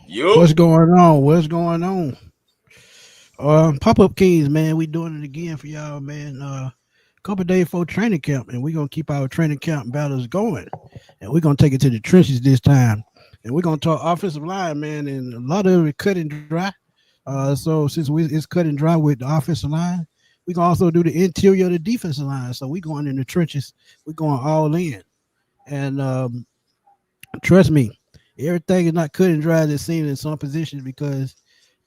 Yup. What's going on? What's going on? Pop up Kings, man. We doing it again for y'all, man. Couple days before training camp, and we're gonna keep our training camp battles going, and we're gonna take it to the trenches this time, and we're gonna talk offensive line, man, and a lot of it cut and dry. So since it's cut and dry with the offensive line, we can also do the interior of the defensive line. So we going in the trenches, we going all in, and trust me, everything is not cut and dry as it seems in some positions because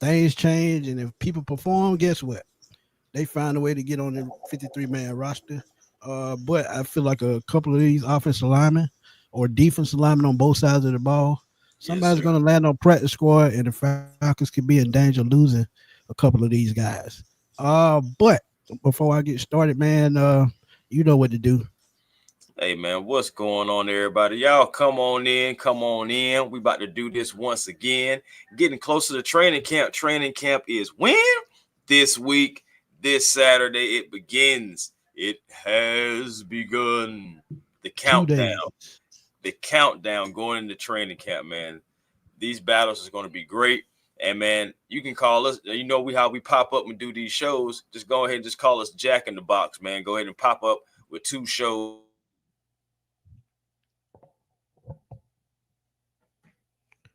things change, and if people perform, guess what? They find a way to get on the 53-man roster. But I feel like a couple of these offensive linemen or defensive linemen on both sides of the ball, Yes, somebody's sir. going to land on practice squad, and the Falcons could be in danger of losing a couple of these guys. But before I get started, man, you know what to do. Hey man, what's going on, everybody? Y'all come on in, come on in. We about to do this once again. Getting closer to training camp. Training camp is when? This week, this Saturday, it begins. It has begun. The 2 days. countdown. The countdown going into training camp, man. These battles is going to be great. And man, you can call us. You know how we pop up and do these shows. Just go ahead and just call us Jack in the Box, man. Go ahead and pop up with two shows.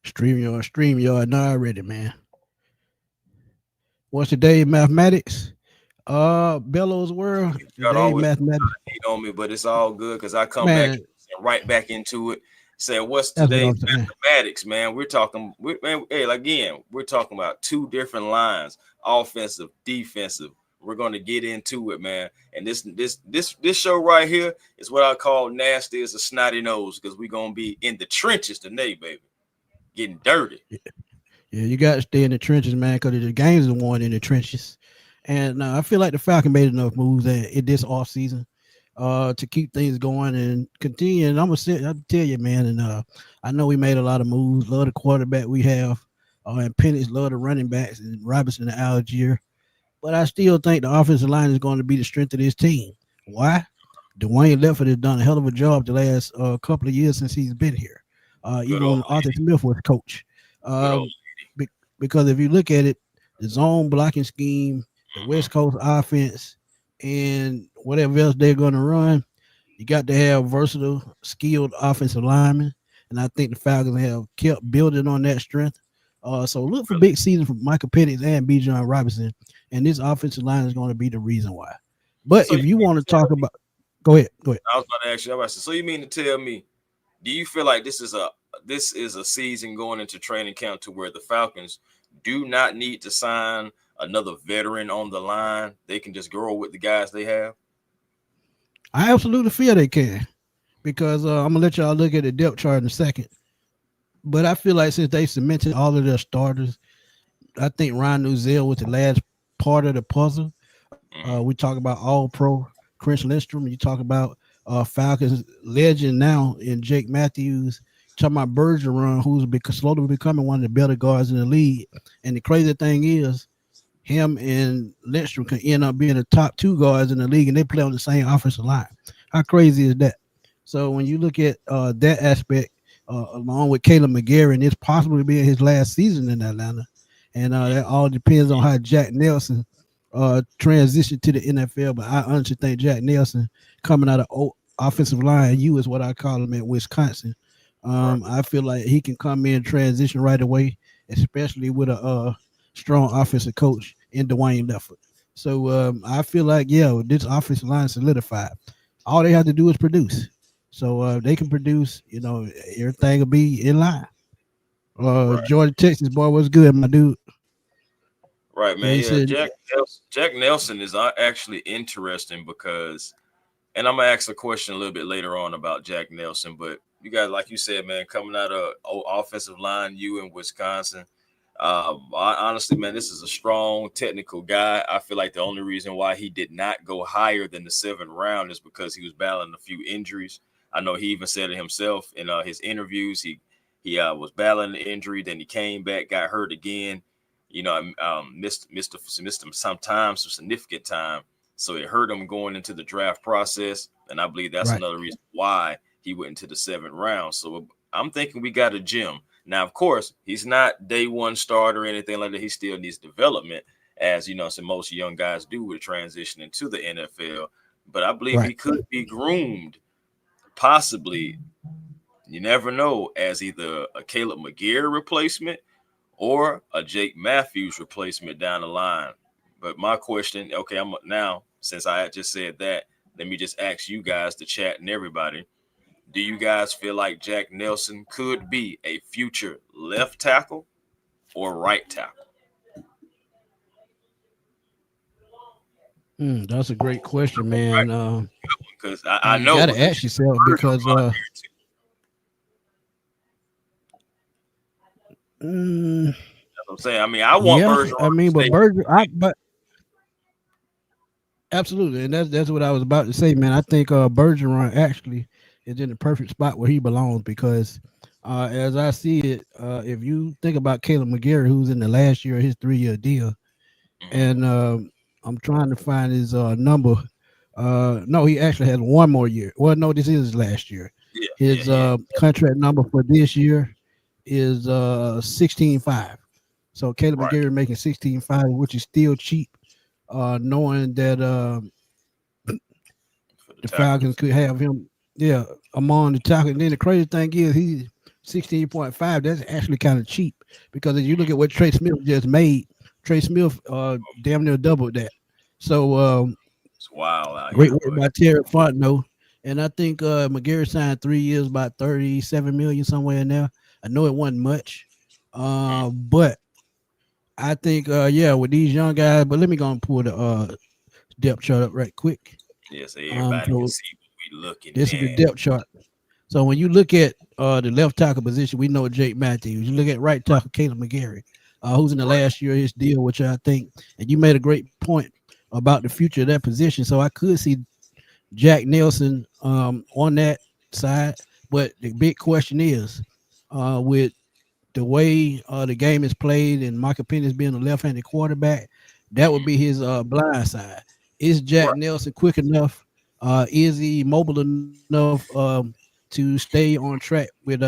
StreamYard, not already, man. What's today? Mathematics. Bellows World. Y'all Today, always mathematics. hate on me, but it's all good because I come back Man, and right back into it. Say what's that's what today's I'm saying. mathematics, man. Man, hey, again, we're talking about two different lines, offensive, defensive. We're going to get into it, man. And this show right here is what I call nasty as a snotty nose because we're gonna be in the trenches today, baby, getting dirty. Yeah, you got to stay in the trenches, man, because the games are won in the trenches. And I feel like the Falcon made enough moves in this off season to keep things going and continue. And I'm tell you, man, and I know we made a lot of moves. Love the quarterback we have, and Penix love the running backs and Robinson and Algier. But I still think the offensive line is going to be the strength of this team. Why? Dwayne Lefford has done a hell of a job the last couple of years since he's been here. Good Even old, when Arthur Smith was coach. good old. Um, because if you look at it, the zone blocking scheme, the Mhm. West Coast offense, and whatever else they're going to run, you got to have versatile, skilled offensive linemen. And I think the Falcons have kept building on that strength. So look for Really. big season from Michael Penix and B. John Robinson. And this offensive line is going to be the reason why. But So you if you mean want to to tell talk me? about, go ahead, go ahead. I was about to ask you. I was about to say, so you mean to tell me? Do you feel like this is a season going into training camp to where the Falcons do not need to sign another veteran on the line? They can just grow with the guys they have. I absolutely feel they can because I'm gonna let y'all look at the depth chart in a second. But I feel like since they cemented all of their starters, I think Ryan Nuzell was the last part of the puzzle. We Mm-hmm. talk about All Pro Chris Lindstrom. You talk about Falcons legend now in Jake Matthews. Talking about Bergeron, who's slowly becoming one of the better guards in the league. And the crazy thing is, him and Lindstrom can end up being the top two guards in the league, and they play on the same offensive line. How crazy is that? So when you look at that aspect, along with Caleb McGarry, it's possibly being his last season in Atlanta, and that all depends on how Jack Nelson transitioned to the NFL. But I honestly think Jack Nelson coming out of offensive line, you is what I call him at Wisconsin. Right. I feel like he can come in and transition right away, especially with a strong offensive coach in Dwayne Lefford. So I feel like this offensive line solidified. All they have to do is produce. So they can produce, everything will be in line. Right. Georgia, Texas, boy, what's good, my dude? Right, Yeah, man. he Yeah, said, Jack Nelson is actually interesting because, and I'm gonna ask a question a little bit later on about Jack Nelson, but you guys, like you said, man, coming out of offensive line, you in Wisconsin. Honestly, man, this is a strong technical guy. I feel like the only reason why he did not go higher than the seventh round is because he was battling a few injuries. I know he even said it himself in his interviews. He was battling an injury, then he came back, got hurt again. Missed him sometimes, some significant time. So it hurt him going into the draft process, and I believe that's right. another reason why he went into the seventh round. So I'm thinking we got a gem. Now, of course, he's not day one starter or anything like that. He still needs development, as you know, so most young guys do with transitioning to the NFL. But I believe he Right. could be groomed, possibly. You never know, as either a Caleb McGarry replacement or a Jake Matthews replacement down the line. But my question, okay, I'm now since I just said that, let me just ask you guys, the chat and everybody, do you guys feel like Jack Nelson could be a future left tackle or right tackle? That's a great question, Right, man. because I You know got to because ask yourself because mm, that's what I'm saying. I mean, I want yeah, Bergeron I to mean, but stay. But absolutely, and that's what I was about to say, man. I think Bergeron actually is in the perfect spot where he belongs because, as I see it, if you think about Caleb McGarry, who's in the last year of his 3-year deal, Mhm. and I'm trying to find his number. No, he actually has one more year. Well, no, this is last year. Yeah, yeah, His yeah. contract number for this year is 16.5. So Caleb Right McGarry making 16.5, which is still cheap. Knowing that for the the Falcons tackles. could have him, yeah, among the tackle. And then the crazy thing is he's 16.5. That's actually kind of cheap because if you look at what Trey Smith just made, Trey Smith damn near doubled that. So It's wild out great here, work but by Terry Fontenot. And I think McGarry signed 3 years, about 37 million somewhere in there. I know it wasn't much, but I think yeah, with these young guys. But let me go and pull the depth chart up right quick. yeah, so everybody can So see what we looking this is the at. depth chart. So when you look at the left tackle position, we know Jake Matthews. You look at right Right, tackle Caleb McGarry, who's in the right. last year of his deal, which I think, and you made a great point about the future of that position. So I could see Jack Nelson on that side, but the big question is, with the way the game is played and Michael Penix being a left-handed quarterback, that would Mhm. be his blind side. Is Jack Right. Nelson quick enough? Is he mobile enough to stay on track with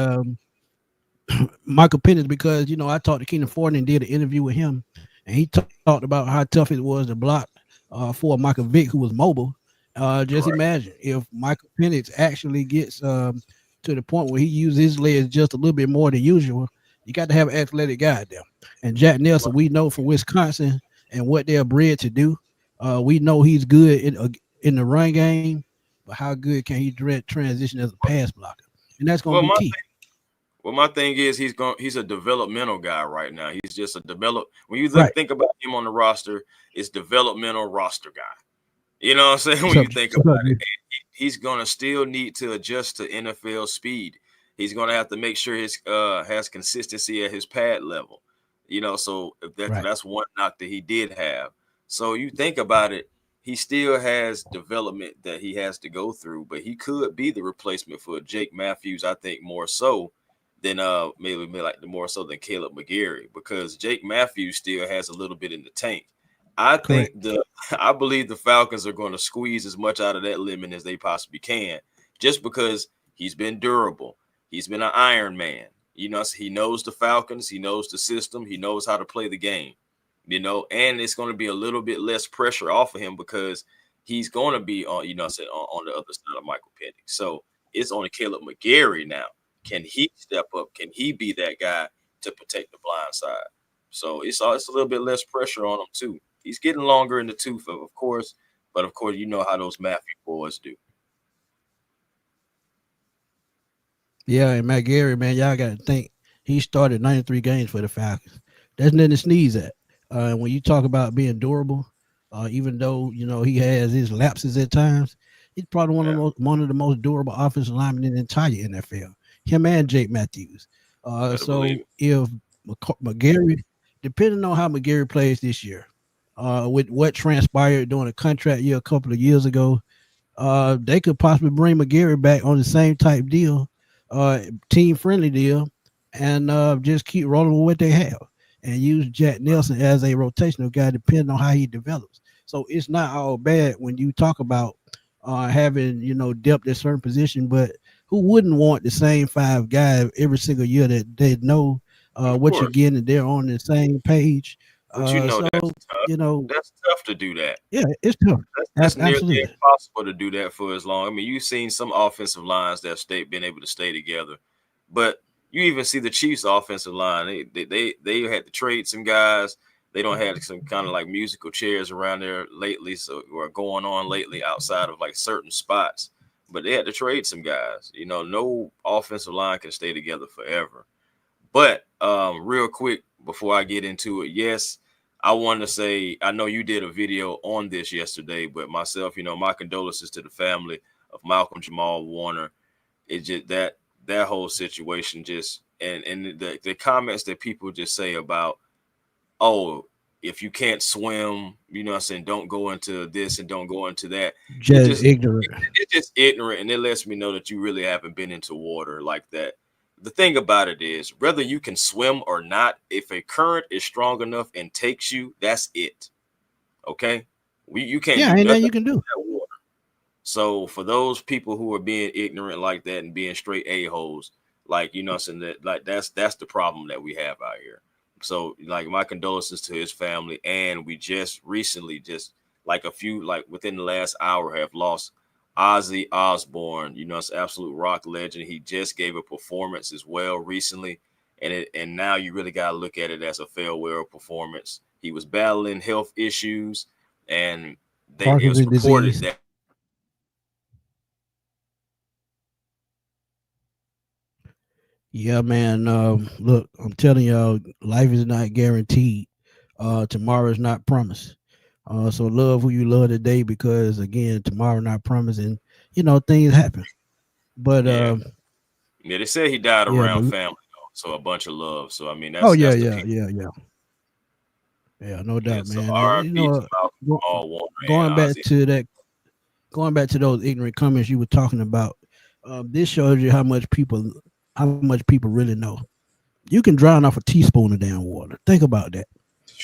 Michael Penix? Because I talked to Keenan Ford and did an interview with him, and he talked about how tough it was to block for Michael Vick, who was mobile. Just Right. imagine if Michael Penix actually gets to the point where he uses his legs just a little bit more than usual. You got to have an athletic guy there. And Jack Nelson, Right. we know from Wisconsin and what they're bred to do. We know he's good in the run game, but how good can he transition as a pass blocker? And that's going to Well, be my key. my thing is he's a developmental guy right now. He's just a develop. When you Right. think about him on the roster, it's developmental roster guy. You know what I'm saying? When So, you think so about it, he's gonna still need to adjust to NFL speed. He's gonna have to make sure his has consistency at his pad level. So if right. that's one knock that he did have. So you think about it, he still has development that he has to go through, but he could be the replacement for Jake Matthews. I think more so than maybe like more so than Caleb McGarry because Jake Matthews still has a little bit in the tank. I Correct. think I believe the Falcons are going to squeeze as much out of that lemon as they possibly can, just because he's been durable. He's been an Iron Man. He knows the Falcons. He knows the system. He knows how to play the game. And it's going to be a little bit less pressure off of him because he's going to be on, on the other side of Michael Penix. So it's on Caleb McGarry now. Can he step up? Can he be that guy to protect the blind side? So it's a little bit less pressure on him too. He's getting longer in the tooth, of course, but of course you know how those Matthew boys do. Yeah, and Matt Gary, man, y'all got to think he started 93 games for the Falcons. That's nothing to sneeze at. When you talk about being durable, even though he has his lapses at times, he's probably Yeah, one of the most durable offensive linemen in the entire NFL. Him and Jake Matthews. better believe So it. if McGarry, depending on how McGarry plays this year, with what transpired during a contract year a couple of years ago, they could possibly bring McGarry back on the same type deal, team friendly deal, and just keep rolling with what they have and use Jack Nelson as a rotational guy, depending on how he develops. So it's not all bad when you talk about having depth at certain position, but who wouldn't want the same five guys every single year that they know Of what you're course. getting and they're on the same page. But you know So that's tough. you know, That's tough to do that. yeah, it's tough. That's nearly Absolutely. impossible to do that for as long. I mean, you've seen some offensive lines that have been able to stay together, but you even see the Chiefs' offensive line. They had to trade some guys. They don't have some kind of like musical chairs around there lately, so or going on lately outside of like certain spots. But they had to trade some guys. You know, no offensive line can stay together forever. But real quick before I get into it, yes, I want to say I know you did a video on this yesterday, but myself, you know, my condolences to the family of Malcolm Jamal Warner. It just that whole situation just and the comments that people just say about, oh, if you can't swim, you know what I'm saying, don't go into this and don't go into that. It Just just ignorant. it's just ignorant, and it lets me know that you really haven't been into water like that. The thing about it is, whether you can swim or not, if a current is strong enough and takes you, that's it. Okay, you can't Yeah, do ain't nothing nothing you can do. with that water. So for those people who are being ignorant like that and being straight a-holes, like you know, what I'm saying, that like that's the problem that we have out here. So like my condolences to his family, and we just recently, just like a few, like within the last hour, have lost Ozzy Osbourne. You know, it's absolute rock legend. He just gave a performance as well recently, and now you really got to look at it as a farewell performance. He was battling health issues, and it was Parkinson's reported disease. that Yeah, man. Look, I'm telling y'all, life is not guaranteed. Tomorrow is not promised. So love who you love today because again, tomorrow not promised, and things happen. But yeah, yeah, they said he died yeah, around but family though, so a bunch of love. So I mean, oh that's yeah, that's the yeah, people. yeah, yeah, yeah, no Yeah, doubt, so man. R.I.P. to Malcolm Go, Jamal Warner and going back Ozzy. to that, going back to those ignorant comments you were talking about. This shows you how much people really know. You can drown off a teaspoon of damn water. Think about that.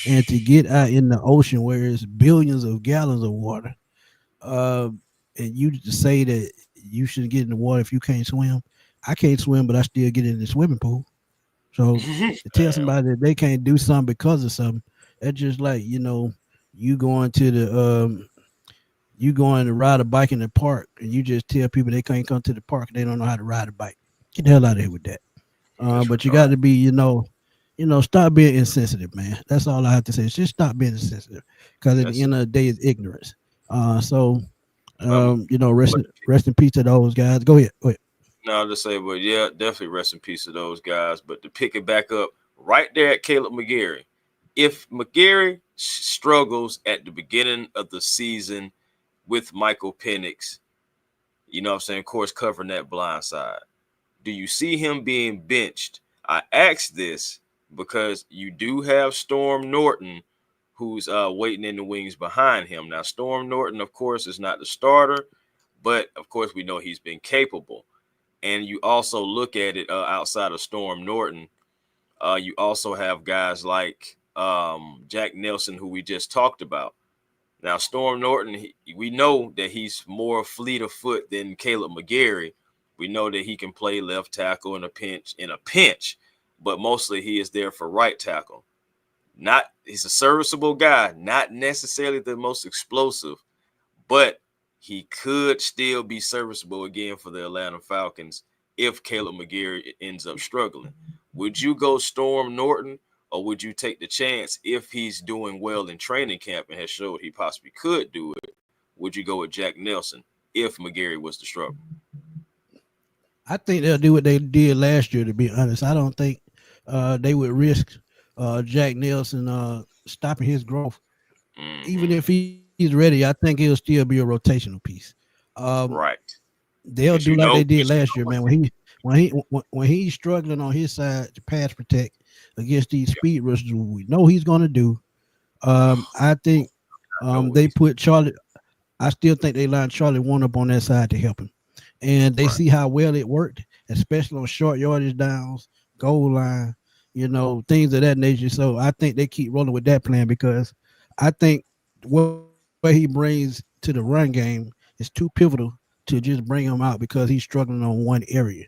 And to get out in the ocean where it's billions of gallons of water, uh, and you to say that you shouldn't get in the water if you can't swim. I can't swim, but I still get in the swimming pool. So to tell Damn. somebody that they can't do something because of something, that's just like you going to the you going to ride a bike in the park, and you just tell people they can't come to the park. They don't know how to ride a bike. Get the hell out of here with that. That's But you got retarded. to be, stop being insensitive, man. That's all I have to say. Just stop being insensitive, because at the That's end of the day, it's ignorance. So, um, rest but rest in peace to those guys. Go ahead. Go ahead. no, I'll just say, but yeah, definitely rest in peace to those guys. But to pick it back up right there at Caleb McGarry, if McGarry struggles at the beginning of the season with Michael Penix, you know what I'm saying, of course, covering that blind side, do you see him being benched? I ask this because you do have Storm Norton, who's waiting in the wings behind him. Now, Storm Norton, of course, is not the starter, but of course, we know he's been capable. And you also look at it outside of Storm Norton. You also have guys like Jack Nelson, who we just talked about. Now, Storm Norton, we know that he's more fleet of foot than Caleb McGarry. We know that he can play left tackle in a pinch, but mostly he is there for right tackle. Not He's a serviceable guy, not necessarily the most explosive, but he could still be serviceable again for the Atlanta Falcons if Caleb McGarry ends up struggling. Would you go Storm Norton, or would you take the chance if he's doing well in training camp and has showed he possibly could do it? Would you go with Jack Nelson if McGarry was to struggle? I think they'll do what they did last year. To be honest, I don't think they would risk Jack Nelson stopping his growth. Even Mm-hmm. if he's ready, I think he'll still be a rotational piece. Um, Right. they'll do Because like they did you last know year, man. When he's struggling on his side to pass protect against these speed rushers, we know he's going to do. I think I know what they he's put Charlie. I still think they lined Charlie One up on that side to help him, and they right. see how well it worked, especially on short yardage downs, goal line, things of that nature. So I think they keep rolling with that plan because I think what he brings to the run game is too pivotal to just bring him out because he's struggling on one area.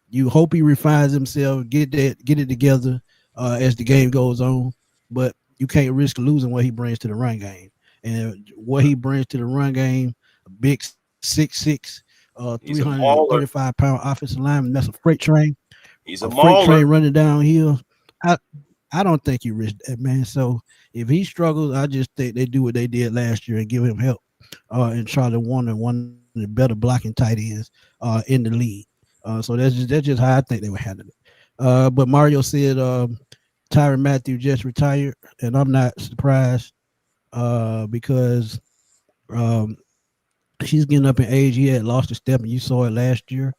You hope he refines himself, get it together as the game goes on, but you can't risk losing what he brings to the run game. And what he brings to the run game, a big 6'6", He's a mauler. 335-pound offensive lineman. That's a freight train. He's A a freight mauler. train running downhill. I I don't think you risk that, man. So if he struggles, I just think they do what they did last year and give him help. And Charlie Warner, one of the better blocking tight ends in the league. So that's just how I think they would handle it. But Mario said Tyrann Mathieu just retired, and I'm not surprised because um, he's getting up in age. He had lost a step, and you saw it last year.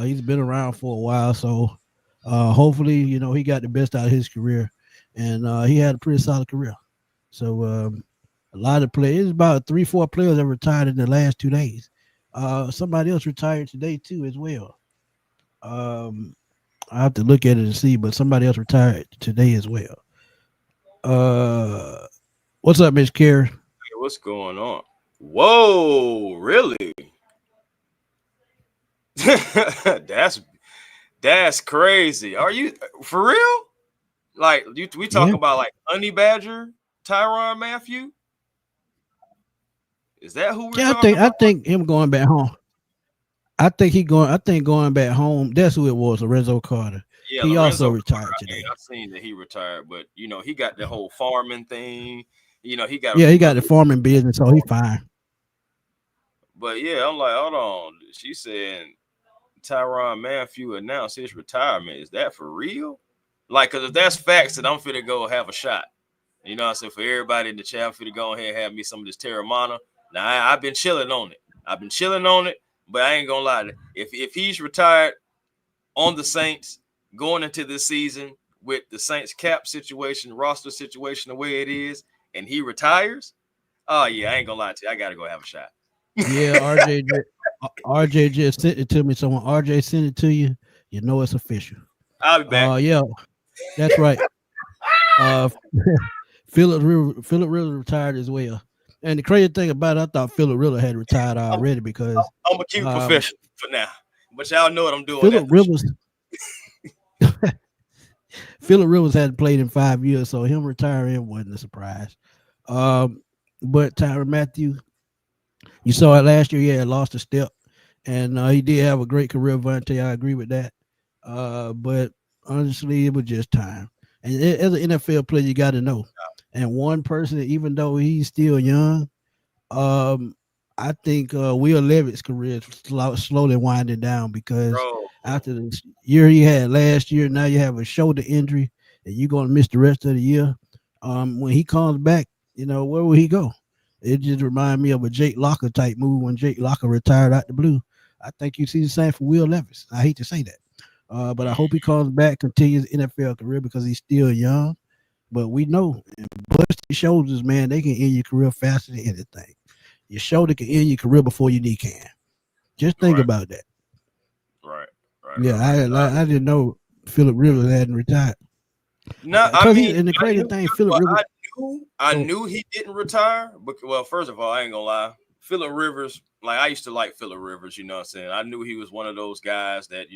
He's been around for a while, so hopefully, he got the best out of his career, and he had a pretty solid career. So a lot of players, about 3-4 players have retired in the last 2 days. Somebody else retired today too, as well. Um, I have to look at it and see, but somebody else retired today as well. Uh, what's up, Miss Carey? Hey, what's going on? Whoa, really? that's that's crazy. Are you for real? Like we Yeah, talk about like Honey Badger, Tyrann Mathieu? Is that who we're yeah. I talking think I about? think him going back home. I think he going. I think going back home. That's who it was. Lorenzo Carter. Yeah, He also Lorenzo. retired Hey, today. I seen that he retired, but he got the whole farming thing. He got a Yeah, he few got other. the farming business, so he fine. But yeah, I'm like, hold on. She said Tyrann Mathieu announced his retirement. Is that for real? Like, cause if that's facts, then I'm finna go have a shot. I said for everybody in the chat, I'm finna go ahead and have me some of this Terramana. Now I've been chilling on it. But I ain't gonna lie. If he's retired on the Saints going into this season with the Saints cap situation, roster situation the way it is, and he retires, oh yeah, I ain't gonna lie to you. I gotta go have a shot. Yeah, RJ just sent it to me. So when RJ sent it to you, you know it's official. I'll be back. Yeah, that's right. Uh, Philip Rivers retired as well. And the crazy thing about it, I thought Philip Rivers had retired I'm, already because I'm a cute um, professional for now, but y'all know what I'm doing. Philip That for sure. Rivers Philip Rivers hadn't played in 5 years, so him retiring wasn't a surprise. Um, but Tyrann Mathieu, you saw it last year. He had lost a step, and he did have a great career, Vontae. I agree with that. But honestly, it was just time. And as an NFL player, you got to know. And one person, even though he's still young, um, I think Will Levitt's career is slowly winding down because Bro. after the year he had last year, now you have a shoulder injury and you're going to miss the rest of the year. When he comes back, where will he go? It just reminds me of a Jake Locker type move when Jake Locker retired out the blue. I think you see the same for Will Levis. I hate to say that. But I hope he comes back, continues NFL career because he's still young. But we know busted shoulders, man, they can end your career faster than anything. Your shoulder can end your career before your knee can. Just think Right, about that. right, right, Yeah, right, right. I didn't know Philip Rivers hadn't retired No, I because he. mean, And the I crazy knew, thing, Philip but Rivers. I Oh, knew he didn't retire. But well, first of all, I ain't gonna lie. Phillip Rivers, like I used to like Phillip Rivers. You know what I'm saying? I knew he was one of those guys that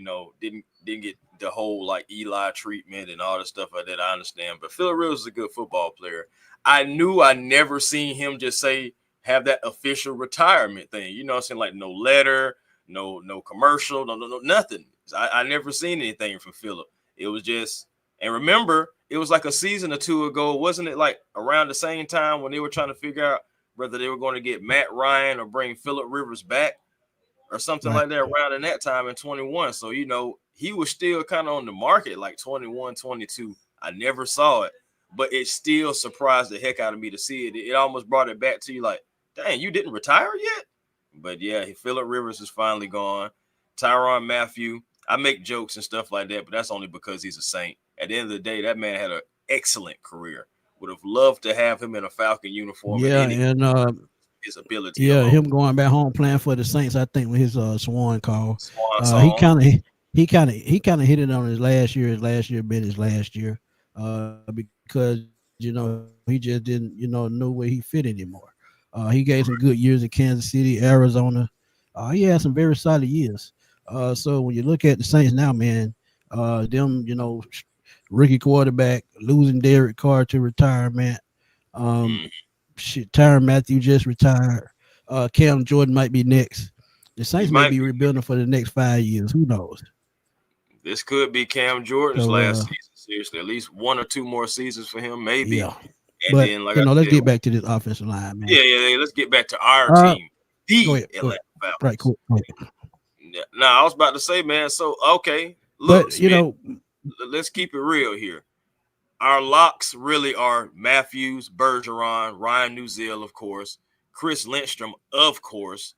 didn't get the whole like Eli treatment and all the stuff like that. I understand, but Phillip Rivers is a good football player. I knew I never seen him just say have that official retirement thing. You know what I'm saying? Like no letter, no commercial, no nothing. I never seen anything from Phillip. It was just, and remember, it was like a season or two ago, wasn't it? Like around the same time when they were trying to figure out whether they were going to get Matt Ryan or bring Phillip Rivers back or something right. like that around in that time in 21. So, he was still kind of on the market like 21, 22. I never saw it, but it still surprised the heck out of me to see it. It almost brought it back to you like, dang, you didn't retire yet? But yeah, Phillip Rivers is finally gone. Tyrann Mathieu, I make jokes and stuff like that, but that's only because he's a Saint. At the end of the day, that man had an excellent career. Would have loved to have him in a Falcon uniform at Yeah, any and his ability yeah, alone. him going back home playing for the Saints. I think with his Swan call, Swan he song. kind of he kind of hit it on his last year. His last year been his last year, because he just didn't know where he fit anymore. He gave some good years in Kansas City, Arizona, He had some very solid years. So when you look at the Saints now, man, them, rookie quarterback losing Derek Carr to retirement. Um, Mm. shit, Tyrann Matthew just retired. Cam Jordan might be next. The He Saints may might be be. rebuilding for the next 5 years. Who knows? This could be Cam Jordan's So last season. Seriously, at least 1 or 2 more seasons for him, maybe. yeah. And But then, like I let's said, get back to this offensive line, man. yeah. Let's get back to our Uh, team, go the ahead. Go ahead. Atlanta Right, Falcons. cool. Go ahead. Yeah. Now, I was about to say, man. So, okay, look, But Smith. Let's keep it real here. Our locks really are Matthews, Bergeron, Ryan Newziel, of course, Chris Lindstrom, of course,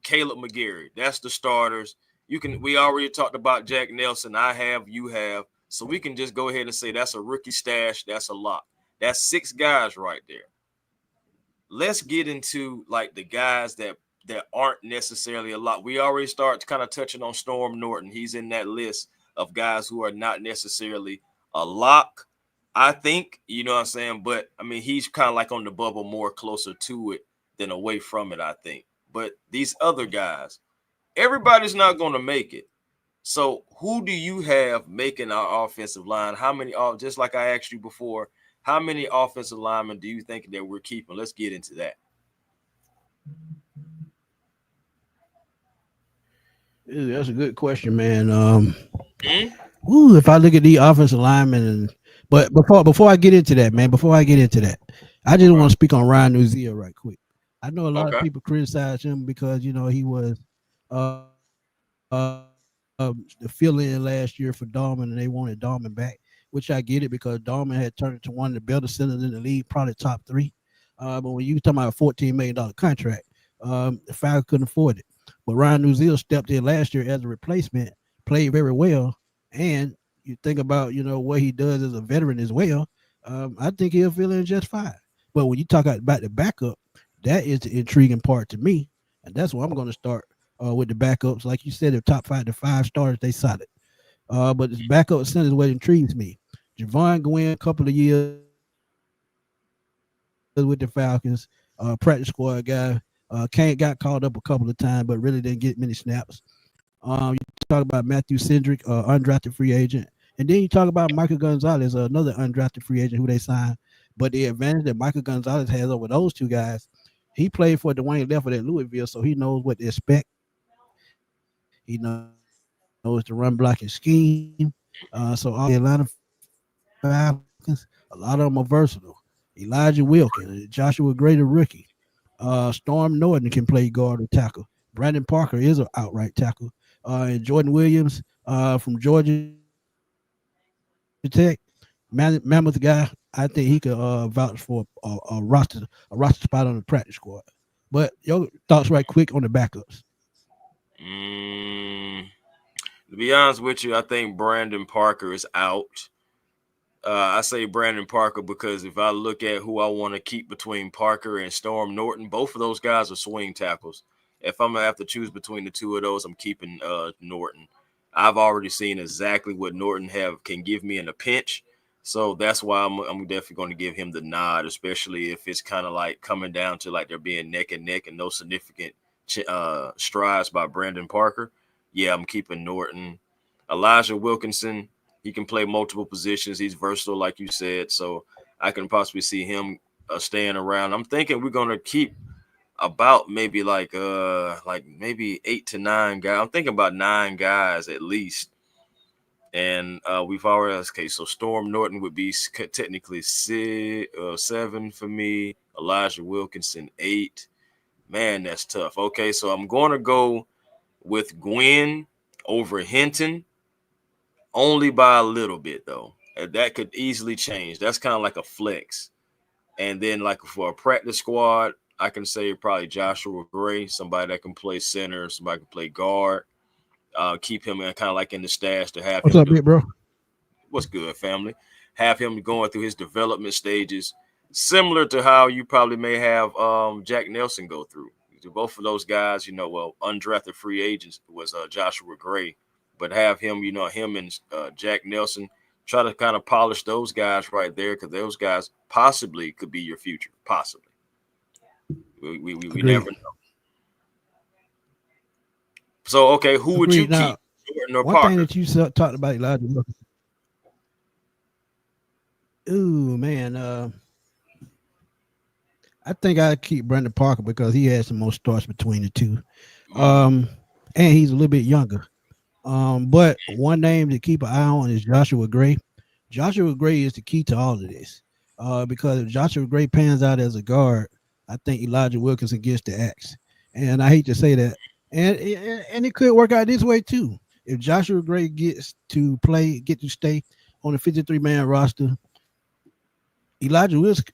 Caleb McGarry. That's the starters. We already talked about Jack Nelson. I have, you have. So we can just go ahead and say that's a rookie stash. That's a lock. That's 6 guys right there. Let's get into like the guys that aren't necessarily a lot. We already start kind of touching on Storm Norton. He's in that list of guys who are not necessarily a lock. I think, you know what I'm saying? But I mean, he's kind of like on the bubble more closer to it than away from it, I think. But these other guys, everybody's not going to make it. So who do you have making our offensive line? How many, just like I asked you before, how many offensive linemen do you think that we're keeping? Let's get into that. That's a good question, man. Hmm? If I look at the offensive linemen, but before I get into that, man, before I get into that, I just Okay. want to speak on Ryan Nuzio right quick. I know a lot of Okay. people criticize him because he was the fill-in last year for Darman, and they wanted Darman back, which I get it because Darman had turned into one of the better centers in the league, probably top three. But when you talking about a $14 million contract, the Falcons couldn't afford it. But Ryan Nuzil stepped in last year as a replacement, played very well, and you think about what he does as a veteran as well. I think he'll fill in just fine. But when you talk about the backup, that is the intriguing part to me, and that's where I'm going to start with the backups. Like you said, the top five, the 5 stars, they solid. But this backup center is what intrigues me. Javon Gwynn, a couple of years with the Falcons, practice squad guy. Kane got called up a couple of times, but really didn't get many snaps. You talk about Matthew Cedric, undrafted free agent. And then you talk about Michael Gonzalez, another undrafted free agent who they signed. But the advantage that Michael Gonzalez has over those 2 guys, he played for Dwayne Leffert at Louisville, so he knows what to expect. He knows the run blocking scheme. So all the guys that play for the Atlanta Falcons, a lot of them are versatile. Elijah Wilkins, Joshua Gray, the rookie. Storm Norton can play guard or tackle. Brandon Parker is an outright tackle. And Jordan Williams from Georgia Tech, Mammoth guy. I think he could vouch for a roster spot on the practice squad. But your thoughts right quick on the backups. Mm, to be honest with you, I think Brandon Parker is out. I say Brandon Parker because if I look at who I want to keep between Parker and Storm Norton, both of those guys are swing tackles. If I'm gonna have to choose between the two of those, I'm keeping Norton. I've already seen exactly what Norton can give me in a pinch, so that's why I'm definitely going to give him the nod, especially if it's kind of like coming down to like they're being neck and neck and no significant strides by Brandon Parker. Yeah, I'm keeping Norton. Elijah Wilkinson, he can play multiple positions. He's versatile, like you said. So I can possibly see him staying around. I'm thinking we're gonna keep about maybe like maybe 8 to 9 guys. I'm thinking about 9 guys at least. And we've already okay. So Storm Norton would be technically 7 for me. Elijah Wilkinson 8. Man, that's tough. Okay, so I'm going to go with Gwen over Hinton only by a little bit though. That could easily change. That's kind of like a flex. And then like for a practice squad, I can say probably Joshua Gray, somebody that can play center, somebody can play guard. Keep him in kind of like in the stash to have What's him up, do big bro? what's good, family. Have him going through his development stages, similar to how you probably may have Jack Nelson go through. Both of those guys, well, undrafted free agents was Joshua Gray, but have him, him and Jack Nelson try to kind of polish those guys right there because those guys possibly could be your future. Possibly. We Agreed. never know. So okay, who would you Agreed. keep, Now, Jordan or one thing Parker? that you talked about Elijah Wilkinson. Ooh, man. I think I'd keep Brandon Parker because he has the most starts between the two. Mm, And he's a little bit younger. But one name to keep an eye on is Joshua Gray. Joshua Gray is the key to all of this. Because if Joshua Gray pans out as a guard, I think Elijah Wilkinson gets the axe. And I hate to say that. And it could work out this way too. If Joshua Gray gets to play, get to stay on the 53-man roster, Elijah Wilson,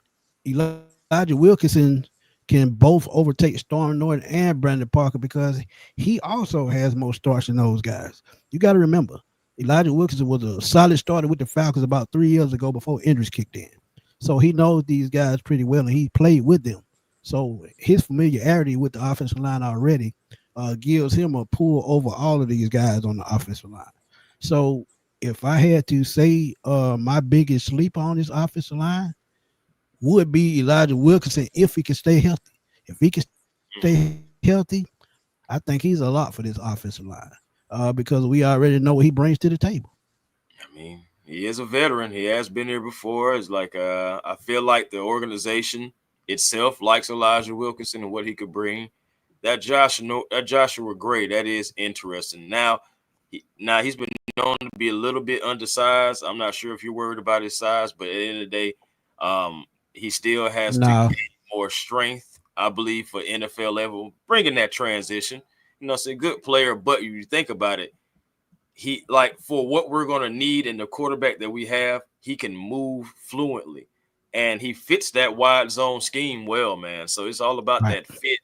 Elijah Wilkinson can both overtake Storm Norton and Brandon Parker because he also has more starts than those guys. You got to remember, Elijah Wilkinson was a solid starter with the Falcons about 3 years ago before injuries kicked in. So he knows these guys pretty well and he played with them. So his familiarity with the offensive line already gives him a pull over all of these guys on the offensive line. So if I had to say my biggest sleeper on this offensive line, would be Elijah Wilkinson if he can stay healthy. If he can stay mm. healthy, I think he's a lot for this offensive line because we already know what he brings to the table. I mean, he is a veteran. He has been here before. It's like I feel like the organization itself likes Elijah Wilkinson and what he could bring. That Joshua Gray, that is interesting. Now he's been known to be a little bit undersized. I'm not sure if you're worried about his size, but at the end of the day, he still has to No, gain more strength, I believe, for NFL level, bringing that transition. It's a good player, but you think about it, he like for what we're gonna need in the quarterback that we have, he can move fluently, and he fits that wide zone scheme well, man. So it's all about right. that fit.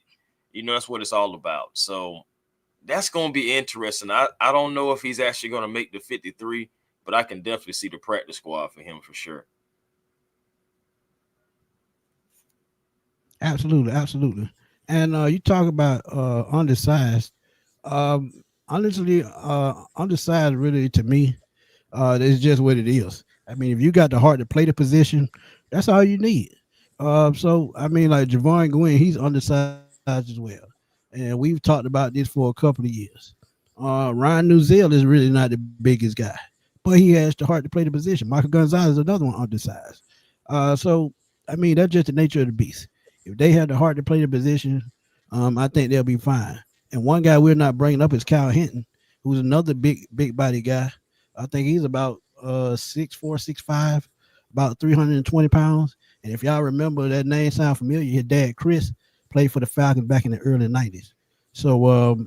That's what it's all about. So that's gonna be interesting. I don't know if he's actually gonna make the 53, but I can definitely see the practice squad for him for sure. Absolutely, absolutely. And you talk about undersized. Um, honestly, undersized really to me, it's just what it is. I mean, if you got the heart to play the position, that's all you need. So I mean, like Javon Gwynn, he's undersized as well, and we've talked about this for a couple of years. Ryan Nuzell is really not the biggest guy, but he has the heart to play the position. Michael Gonzalez is another one undersized. So I mean, that's just the nature of the beast. If they have the heart to play the position, I think they'll be fine. And one guy we're not bringing up is Kyle Hinton, who's another big body guy. I think he's about 6'4", 6'5", about 320 pounds. And if y'all remember that name sound familiar, his dad Chris played for the Falcons back in the early 90s. So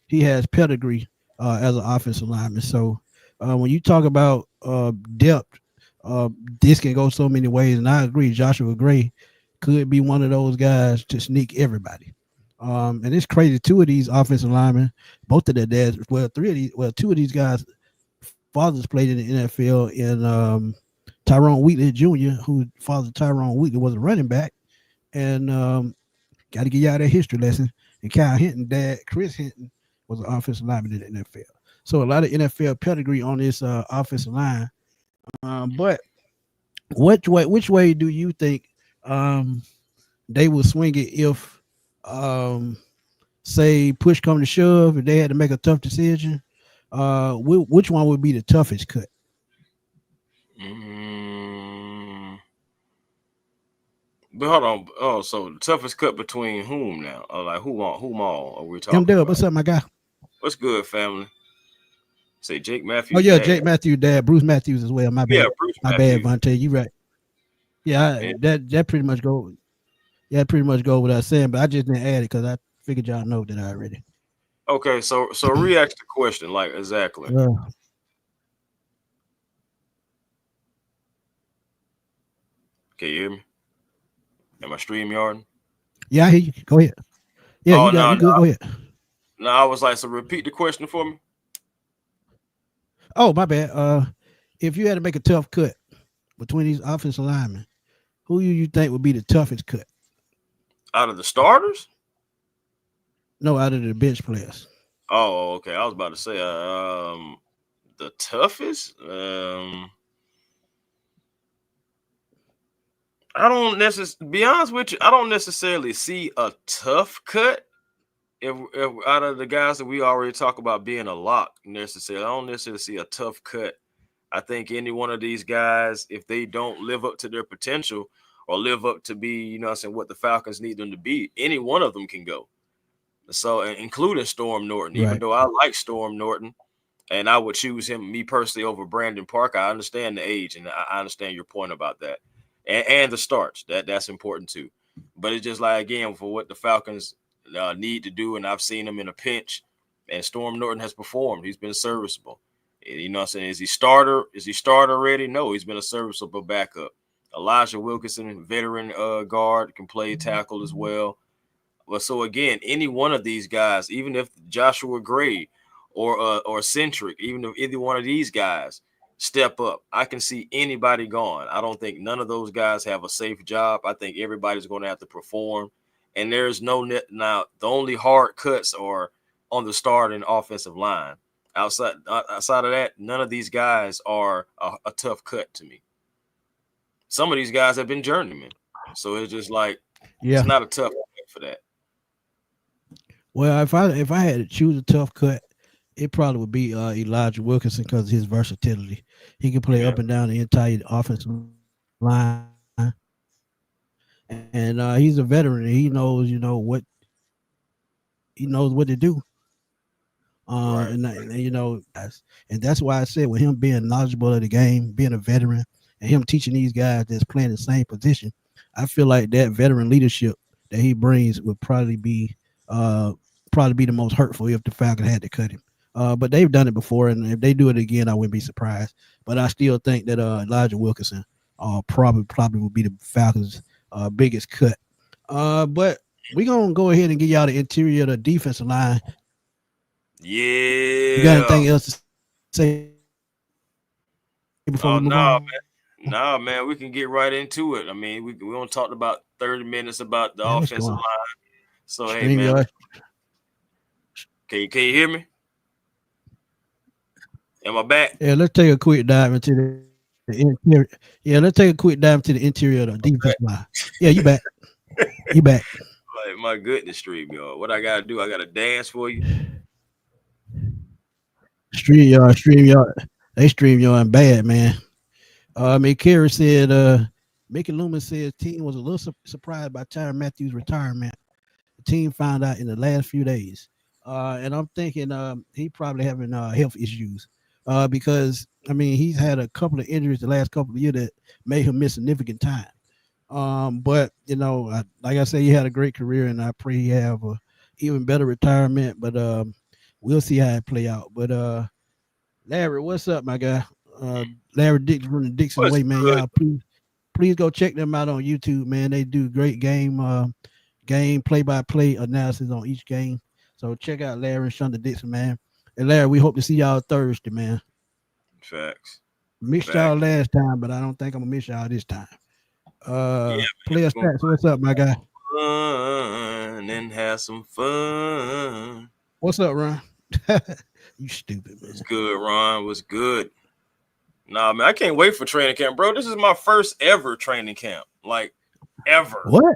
he has pedigree as an offensive lineman. So when you talk about depth, this can go so many ways. And I agree, Joshua Gray could be one of those guys to sneak everybody. And it's crazy. Two of these offensive linemen, both of their dads, two of these guys, fathers played in the NFL. And Tyrone Wheatley Jr., whose father Tyrone Wheatley was a running back, and got to give y'all that history lesson. And Kyle Hinton, dad Chris Hinton, was an offensive lineman in the NFL. So a lot of NFL pedigree on this offensive line. But which way do you think um, they will swing it if, um, say, push come to shove, if they had to make a tough decision? Which one would be the toughest cut? Mm, but hold on. Oh, so the toughest cut between whom now? Or like whom all are we M talking Dub, about? what's up, my guy? What's good, family? Say Jake Oh Matthews' yeah, dad. Jake Matthews' dad, Bruce Matthews as well. My Yeah, bad, Bruce my bad, Matthews. Vontae. You right. Yeah, Yeah. that pretty much go. Yeah, pretty much go without saying, but I just didn't add it because I figured y'all know that already. Okay, so react to the question, like exactly. Uh, Can you hear me? Am I stream yarding? yeah, I hear you. Go ahead. Yeah, Oh you no, good. Go ahead. no, I was like, so repeat the question for me. Oh, my bad. If you had to make a tough cut between these offensive linemen, who you think would be the toughest cut? Out of the starters? No, out of the bench players. Oh, okay. I was about to say, the toughest. I don't necessarily be honest with you. I don't necessarily see a tough cut. if out of the guys that we already talk about being a lock necessarily, I don't necessarily see a tough cut. I think any one of these guys, if they don't live up to their potential or live up to be, what I'm saying, what the Falcons need them to be, any one of them can go. So, including Storm Norton, even Right. though I like Storm Norton and I would choose him, me personally, over Brandon Parker. I understand the age and I understand your point about that, and the starts. That's important too. But it's just like again for what the Falcons need to do, and I've seen him in a pinch, and Storm Norton has performed. He's been serviceable. You know what I'm saying? Is he starter? Is he starter ready? No, he's been a serviceable backup. Elijah Wilkinson, veteran guard, can play tackle as well. Well, so again, any one of these guys, even if Joshua Gray or Centric, even if either one of these guys step up, I can see anybody gone. I don't think none of those guys have a safe job. I think everybody's going to have to perform, and there's no net now. The only hard cuts are on the starting offensive line. Outside of that, none of these guys are a tough cut to me. Some of these guys have been journeymen, so it's just like Yeah. it's not a tough cut for that. Well, if I had to choose a tough cut, it probably would be Elijah Wilkinson because of his versatility. He can play Yeah, up and down the entire offensive line, and he's a veteran. And he knows, he knows what to do. right. And that's why I said with him being knowledgeable of the game, being a veteran, and him teaching these guys that's playing the same position, I feel like that veteran leadership that he brings would probably be the most hurtful if the Falcons had to cut him. But they've done it before, and if they do it again, I wouldn't be surprised. But I still think that Elijah Wilkinson probably will be the Falcons' biggest cut. But we're gonna go ahead and get y'all the interior of the defensive line. You got Yeah. anything else to say before we Oh move no, on? man. No, man. We can get right into it. I mean, we only talked about 30 minutes about the Yeah, let's go offensive on. line. So hey, Stream man, y'all. can you hear me? Am I back? Yeah, let's take a quick dive into the interior. Yeah, let's take a quick dive into the interior of the defensive line. Yeah, you back. You back. Like my goodness, stream y'all. What I gotta do? I gotta dance for you. Stream y'all. They stream y'all and bad, man. I mean, Kerry said, Mickey Loomis says team was a little surprised by Tyrann Matthews' retirement. The team found out in the last few days. And I'm thinking he probably having health issues because, I mean, he's had a couple of injuries the last couple of years that made him miss significant time. But, like I said, he had a great career, and I pray he have a even better retirement. But we'll see how it play out. But Larry, what's up, my guy? Larry Dixon from the Dixon What's Way, man. good? Y'all please go check them out on YouTube, man. They do great game play-by-play analysis on each game. So check out Larry and Shonda Dixon, man. And Larry, we hope to see y'all Thursday, man. Facts. Missed y'all Facts. last time, but I don't think I'm gonna miss y'all this time. Yeah, man. Player We're gonna stats, what's up, my guy? fun and have some fun. What's up, Ron? You stupid, man. What's good, Ron? What's good? Nah, man, I can't wait for training camp, bro. This is my first ever training camp, like ever. What?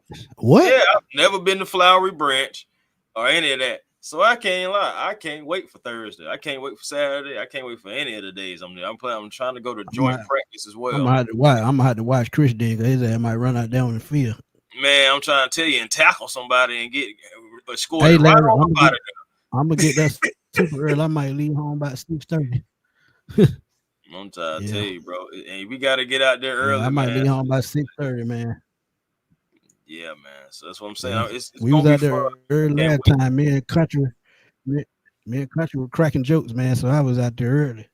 Yeah, I've never been to Flowery Branch or any of that. So I can't lie. I can't wait for Thursday. I can't wait for Saturday. I can't wait for any of the days I'm there. I'm trying to go to joint practice as I'm well. gonna have to watch Chris Digger. His ass might run out there on the field. Man, I'm trying to tell you and tackle somebody and get scored Hey, right Larry, on up out of I'm gonna get that super early. I might leave home about 6:30. there. I'm trying to Yeah. tell you, bro. And we got to get out there Yeah, early, I might man. leave home by 6:30, man. Yeah, man. So that's what I'm saying. Yeah. It's We was gonna out be there fun. early Can't last wait. time. Me and Country were cracking jokes, man. So I was out there early.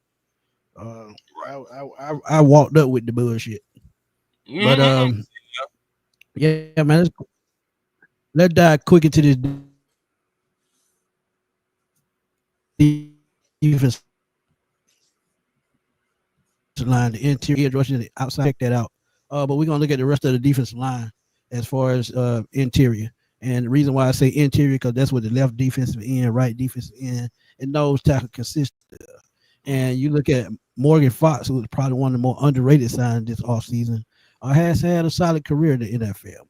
I walked up with the bullshit. But Mm-hmm. yeah, man. Let's dive quick into this defense line, the interior edge rushing, the outside. Check that out. But we're gonna look at the rest of the defensive line as far as interior. And the reason why I say interior because that's what the left defensive end, right defensive end, and nose tackle consist of. And you look at Morgan Fox, who was probably one of the more underrated signings this offseason, has had a solid career in the NFL.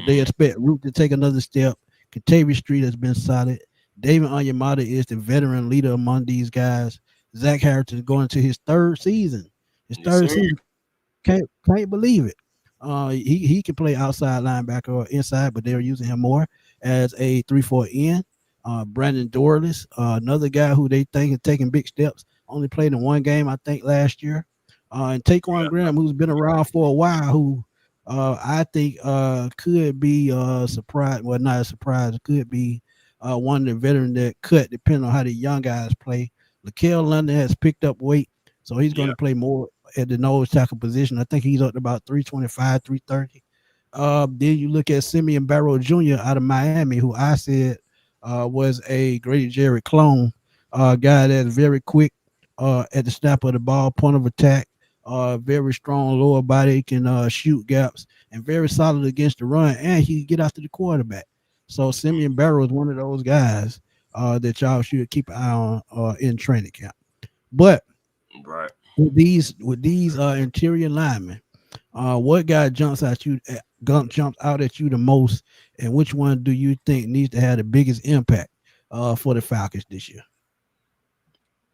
They expect Root to take another step, Katavius Street has been solid. David Onyemata is the veteran leader among these guys. Zach Harris is going to his third season. His Yes, third sir. season. Can't believe it. He can play outside linebacker or inside, but they're using him more as a 3-4 end. Brandon Dorless, another guy who they think is taking big steps. Only played in one game, I think, last year. And Taquan Graham, who's been around for a while, who I think could be surprised. Well, not a surprise. Could be one of the veterans that cut, depending on how the young guys play. Laquel London has picked up weight, so he's going Yeah. to play more at the nose tackle position. I think he's up to about 325, 330. Then you look at Simeon Barrow Jr. out of Miami, who I said was a Grady Jarrett clone, guy that's very quick at the snap of the ball, point of attack, very strong lower body, can shoot gaps, and very solid against the run, and he can get after the quarterback. So Simeon Barrow is one of those guys that y'all should keep an eye on in training camp. But Right. with these interior linemen, what guy jumps out at you the most, and which one do you think needs to have the biggest impact for the Falcons this year?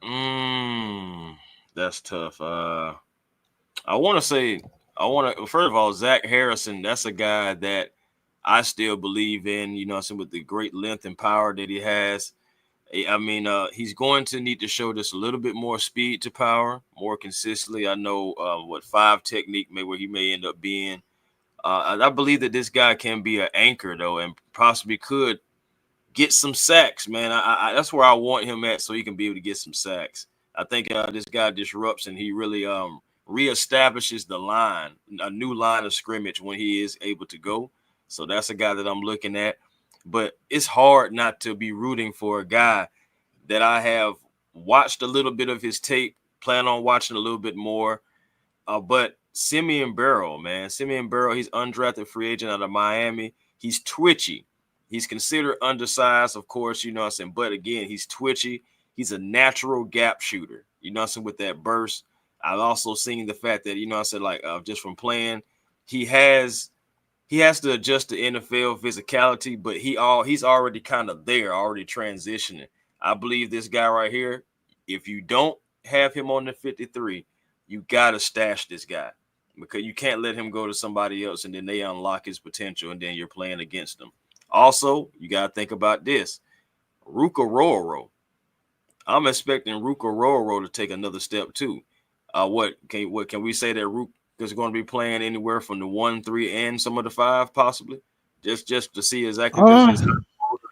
Mm, that's tough. I want to say, first of all, Zach Harrison, that's a guy that I still believe in, with the great length and power that he has. I mean, he's going to need to show just a little bit more speed to power more consistently. I know what 5 technique where he may end up being. I believe that this guy can be an anchor, though, and possibly could get some sacks, man. That's where I want him at, so he can be able to get some sacks. I think this guy disrupts, and he really reestablishes the line, a new line of scrimmage when he is able to go. So that's a guy that I'm looking at. But it's hard not to be rooting for a guy that I have watched a little bit of his tape, plan on watching a little bit more. But Simeon Barrow, man. Simeon Barrow, he's undrafted free agent out of Miami. He's twitchy. He's considered undersized, of course, but again, he's twitchy. He's a natural gap shooter, with that burst. I've also seen the fact that, just from playing, he has to adjust to NFL physicality, but he's already kind of there, already transitioning. I believe this guy right here, if you don't have him on the 53, you got to stash this guy, because you can't let him go to somebody else and then they unlock his potential and then you're playing against them. Also, you got to think about this. Ruka Roro. I'm expecting Ruka Roro to take another step too. What can we say that Ruka is going to be playing anywhere from the 1, 3, and some of the 5 possibly? Just to see exactly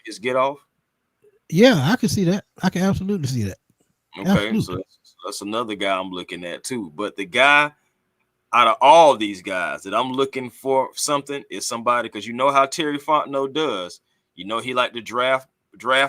his get off. Yeah, I can see that. I can absolutely see that. Okay, Absolutely. so that's another guy I'm looking at too. But the guy out of all these guys that I'm looking for something is somebody, because how Terry Fontenot does. He like to draft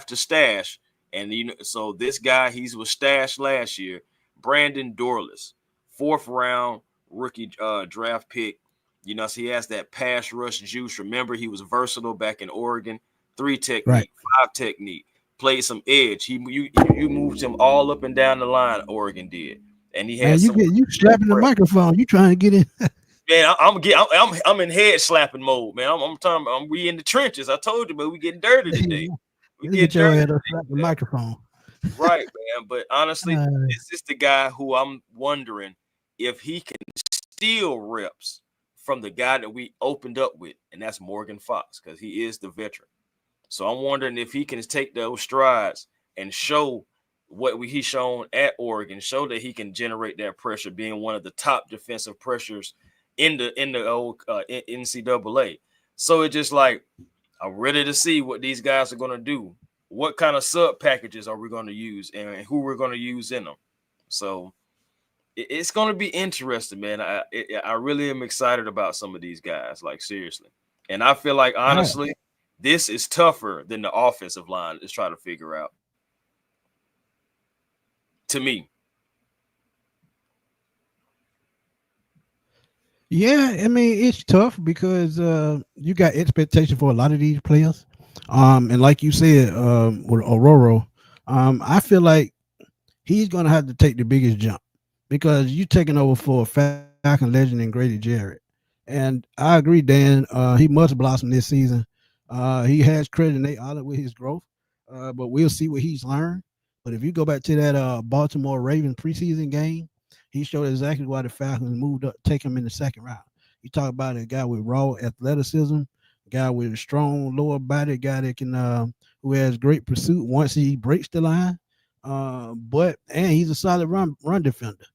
to stash. And so this guy, he was stashed last year. Brandon Dorless, 4th round rookie draft pick. So he has that pass rush juice. Remember, he was versatile back in Oregon. 3 technique, Right. 5 technique, played some edge. You moved him all up and down the line. Oregon did, and he had You slapping the microphone. You trying to get in? Man, I'm in head slapping mode, man. I'm talking. We in the trenches. I told you, man. We getting dirty today. We Let's get get your dirty head up, today, slap the man. microphone. Right, man. But honestly, Uh, this is the guy who I'm wondering if he can steal reps from the guy that we opened up with, and that's Morgan Fox, because he is the veteran. So I'm wondering if he can take those strides and show what he's shown at Oregon, show that he can generate that pressure, being one of the top defensive pressures in the old NCAA. So it's just like, I'm ready to see what these guys are going to do. What kind of sub packages are we going to use, and who we're going to use in them? So it's going to be interesting, man. I really am excited about some of these guys, like seriously. And I feel like, honestly, this is tougher than the offensive line is trying to figure out. To me. Yeah, I mean it's tough because you got expectation for a lot of these players, and like you said, with Aurora, I feel like he's gonna have to take the biggest jump because you taking over for Falcon legend and Grady Jarrett, and I agree, Dan. He must blossom this season. He has credit Nate Oller with his growth, but we'll see what he's learned. But if you go back to that Baltimore Ravens preseason game, he showed exactly why the Falcons moved up, take him in the second round. You talk about a guy with raw athleticism, a guy with a strong lower body, a guy that can who has great pursuit once he breaks the line. But and he's a solid run defender.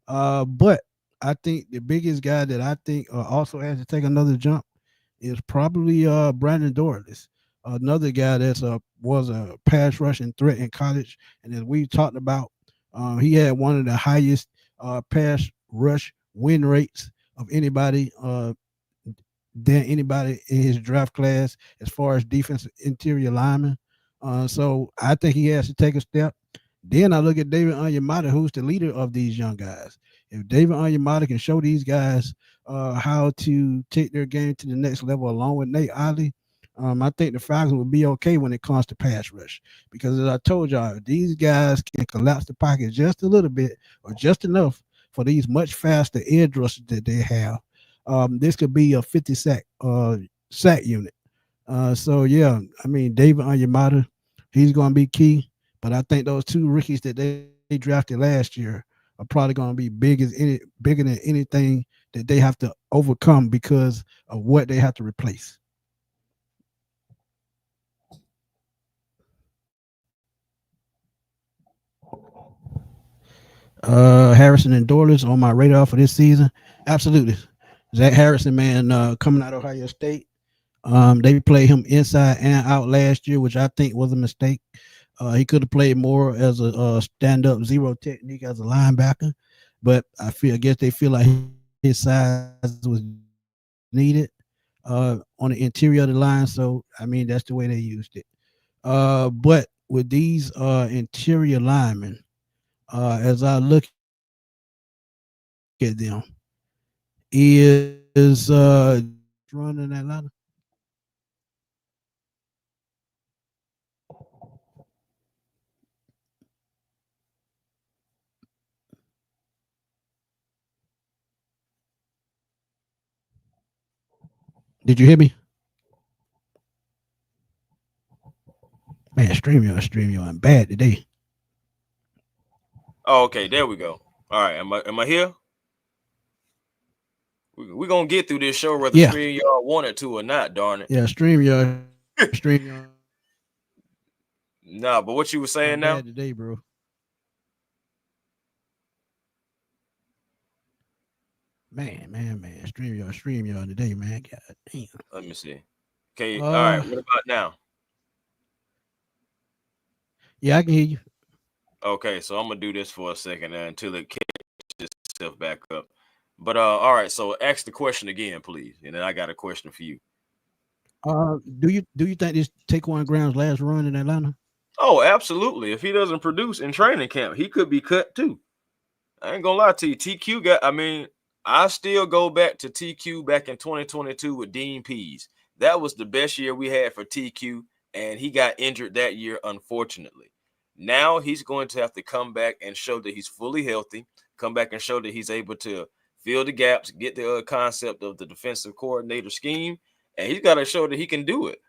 But I think the biggest guy that I think also has to take another jump is probably Brandon Dorless, another guy that's was a pass rushing threat in college, and as we talked about, he had one of the highest pass rush win rates of anybody than anybody in his draft class as far as defensive interior lineman. So I think he has to take a step. Then I look at David Onyemata, who's the leader of these young guys. If David Onyemata can show these guys how to take their game to the next level along with Nate Olley, I think the Falcons will be okay when it comes to pass rush. Because as I told y'all, if these guys can collapse the pocket just a little bit or just enough for these much faster edge rushers that they have, this could be a 50 sack unit. So yeah, I mean David Onyemata, he's going to be key. But I think those two rookies that they drafted last year are probably going to be bigger than anything that they have to overcome because of what they have to replace. Harrison and Dorless on my radar for this season. Absolutely. Zach Harrison, man, coming out of Ohio State. They played him inside and out last year, which I think was a mistake. He could have played more as a stand-up zero technique as a linebacker, but I guess they feel like his size was needed on the interior of the line. So I mean, that's the way they used it. But with these interior linemen, as I look at them, is running Atlanta. Did you hear me? Man, StreamYard bad today. Oh, okay, there we go. All right, am I here? We're gonna get through this show whether Yeah, Stream y'all wanted to or not, darn it. yeah, StreamYard Nah, but what you were saying bad now? today, bro. Man. StreamYard today, man. God damn. Let me see. Okay, all right. Uh, What about now? yeah, I can hear you. Okay, so I'm gonna do this for a second until it catches itself back up. But all right. So ask the question again, please, and then I got a question for you. Do you think this Taquan Brown's last run in Atlanta? Oh, absolutely. If he doesn't produce in training camp, he could be cut too. I ain't gonna lie to you. TQ got. I mean, I still go back to TQ back in 2022 with Dean Pease. That was the best year we had for TQ, and he got injured that year, unfortunately. Now he's going to have to come back and show that he's fully healthy. Come back and show that he's able to fill the gaps, get the concept of the defensive coordinator scheme, and he's got to show that he can do it.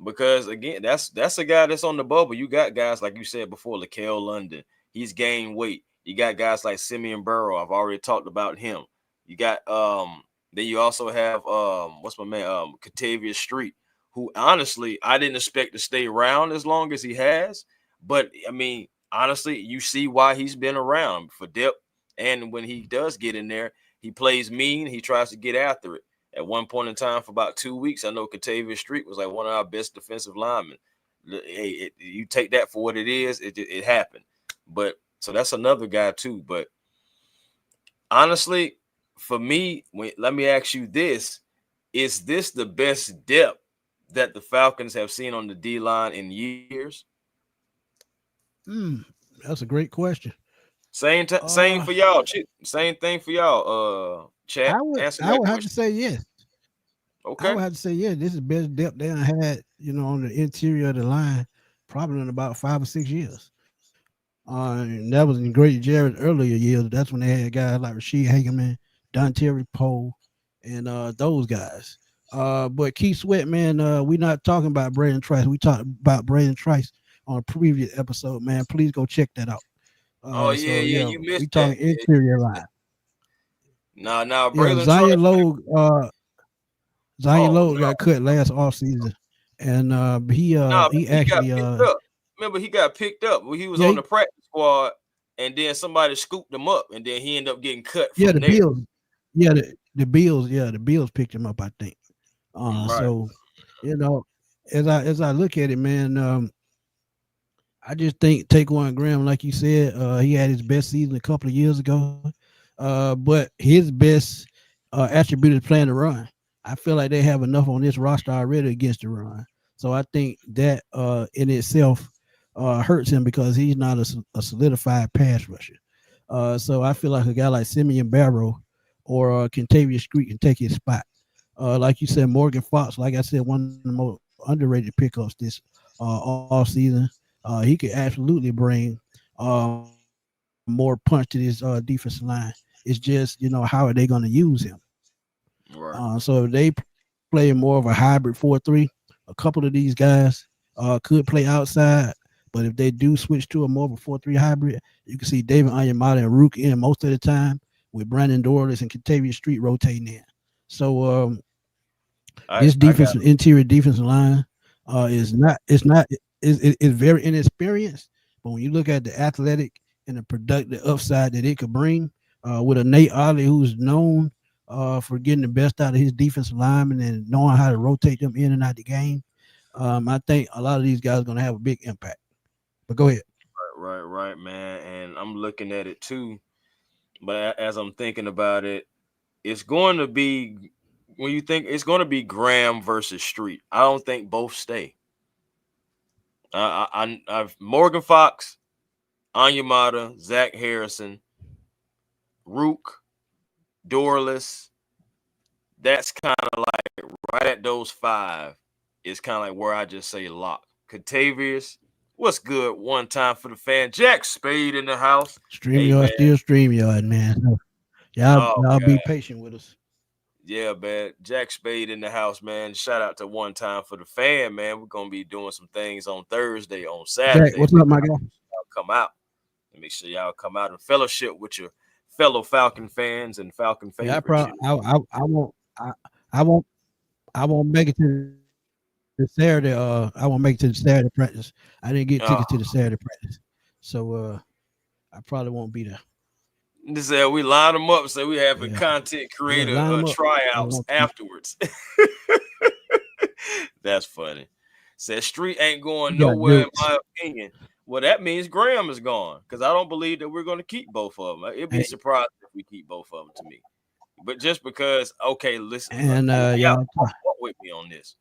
Because again, that's a guy that's on the bubble. You got guys like you said before, Lakel London. He's gained weight. You got guys like Simeon Burrow. I've already talked about him. You got then you also have what's my man Katavius Street, who honestly I didn't expect to stay around as long as he has. But I mean, honestly, you see why he's been around for depth. And when he does get in there, he plays mean. He tries to get after it. At one point in time, for about 2 weeks, I know Katavius Street was like one of our best defensive linemen. Hey, you take that for what it is. It happened. But so that's another guy too. But honestly, for me, let me ask you this: is this the best depth that the Falcons have seen on the D line in years? Hmm, that's a great question. Same Uh, for y'all. Same thing for y'all. Chat. Answer I that would have to question. say yes. I Okay. would have to say yes. This is best depth they done had, on the interior of the line, probably in about 5 or 6 years. And that was in Great Jared's earlier years. That's when they had guys like Rasheed Hageman, Don Terry Poe, and those guys. But Keith Sweat, man, we're not talking about Braden Trice. We talked about Braden Trice on a previous episode, man. Please go check that out. Oh yeah, So yeah, yeah, you we missed that. talking interior line. Now Yeah, Braylon Trice. Zion Oh Lowe no, got cut last offseason, and nah, he he got actually picked up. Remember, he got picked up when he was yeah on the practice squad, and then somebody scooped him up, and then he ended up getting cut yeah from the there. Bills the Bills picked him up, I think. Right. So you know, as I look at it, man, I just think Taquan Graham, like you said, he had his best season a couple of years ago. But his best attribute is playing the run. I feel like they have enough on this roster already against the run. So I think that in itself hurts him because he's not a solidified pass rusher. So I feel like a guy like Simeon Barrow or Kentavious Street can take his spot. Like you said, Morgan Fox, like I said, one of the most underrated pickups this all season. He could absolutely bring more punch to this defensive line. It's just, how are they going to use him? So if Right. they play more of a hybrid 4-3, a couple of these guys could play outside. But if they do switch to a more of a 4-3 hybrid, you can see David Onyemata and Rook in most of the time with Brandon Dorless and Kentavious Street rotating in. So this I got defensive interior defensive line is very inexperienced. But when you look at the athletic and the productive upside that it could bring, with a Nate Ollie who's known for getting the best out of his defensive linemen and knowing how to rotate them in and out the game, I think a lot of these guys are going to have a big impact. But go ahead. right, man. And I'm looking at it too. But as I'm thinking about it, it's going to be when you think it's going to be Graham versus Street. I don't think both stay. I've Morgan Fox, Anyamata, Zach Harrison, Rook, Dorless. That's kind of like right at those five is kind of like where I just say lock. Contavious, what's good? One time for the fan. Jack Spade in the house. Hey StreamYard man. still StreamYard, man. So Oh y'all God. be patient with us. Yeah, man. Jack Spade in the house, man. Shout out to One Time for the Fan, man. We're gonna be doing some things on Thursday, on Jack, Saturday. what's up, my guy? Y'all come out. And make sure y'all come out and fellowship with your fellow Falcon fans and Falcon Yeah, favorites. I won't I won't make it to the Saturday. I won't make it to the Saturday practice. I didn't get tickets to the Uh, Saturday practice, so I probably won't be there. this we line them up, so we having Yeah, content yeah, creator line them up. I tryouts want to. afterwards. That's funny. Said Street ain't You going got nowhere, in jokes. my opinion. Well, that means Graham is gone because I don't believe that we're going to keep both of them. It'd be Hey, surprised if we keep both of them to me. But just because, okay, listen, and yeah, y'all walk with me on this.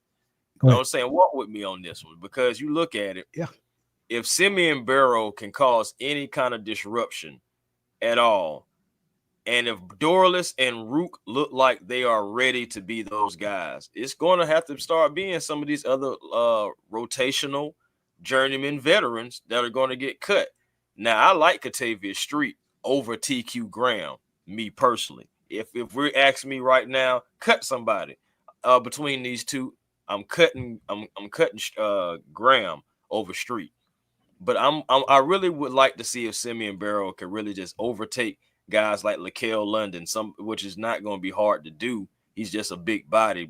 go You know ahead. what I'm saying? Walk with me on this one because you look at it. Yeah, If Simeon Barrow can cause any kind of disruption at all, and if Dorless and Rook look like they are ready to be those guys, it's going to have to start being some of these other rotational journeyman veterans that are going to get cut. Now, I like Katavius Street over TQ Graham, me personally. If we're asking me right now, cut somebody between these two, I'm cutting Graham over Street. But I really would like to see if Simeon Barrow could really just overtake guys like Laquel London, which is not going to be hard to do. He's just a big body.